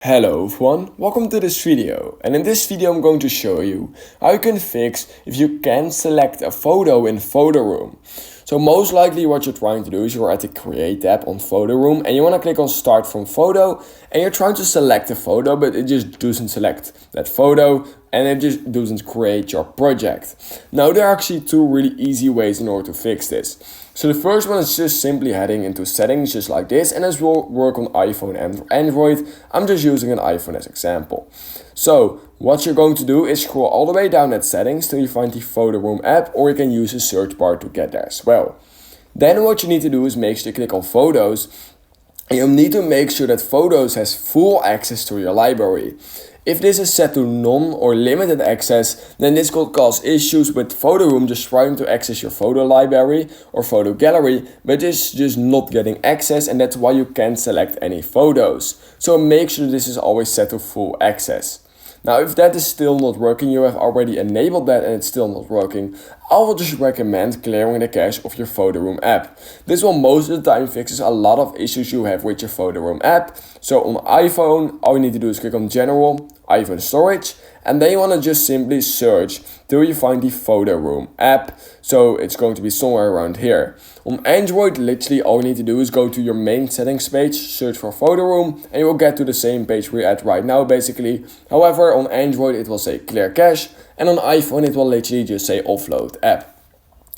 Hello everyone, welcome to this video, and in this video I'm going to show you how you can fix if you can't select a photo in PhotoRoom. So most likely what you're trying to do is you're at the Create tab on PhotoRoom and you want to click on Start from Photo and you're trying to select a photo, but it just doesn't select that photo and it just doesn't create your project. Now there are actually two really easy ways in order to fix this. So the first one is just simply heading into settings just like this, and this will work on iPhone and Android. I'm just using an iPhone as example. So what you're going to do is scroll all the way down at settings till you find the PhotoRoom app, or you can use the search bar to get there as well. Then what you need to do is make sure you click on photos, and you need to make sure that photos has full access to your library. If this is set to none or limited access, then this could cause issues with PhotoRoom just trying to access your photo library or photo gallery, but it's just not getting access, and that's why you can't select any photos. So make sure this is always set to full access. Now if that is still not working, you have already enabled that and it's still not working, I will just recommend clearing the cache of your PhotoRoom app. This will most of the time fixes a lot of issues you have with your PhotoRoom app. So on iPhone, all you need to do is click on General, iPhone Storage, and then you want to just simply search till you find the PhotoRoom app. So it's going to be somewhere around here. On Android, literally all you need to do is go to your main settings page, search for PhotoRoom, and you will get to the same page we're at right now basically. However, on Android it will say clear cache, and on iPhone it will literally just say offload app.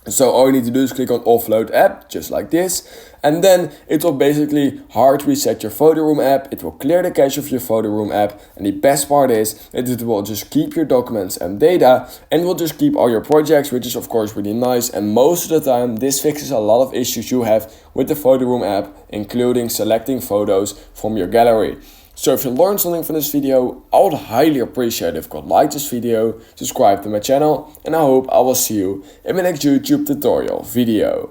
So all you need to do is click on offload app, just like this, and then it will basically hard reset your PhotoRoom app. It will clear the cache of your PhotoRoom app, and the best part is that it will just keep your documents and data, and will just keep all your projects, which is of course really nice. And most of the time this fixes a lot of issues you have with the PhotoRoom app, including selecting photos from your gallery. So if you learned something from this video, I would highly appreciate it if you could like this video, subscribe to my channel, and I hope I will see you in my next YouTube tutorial video.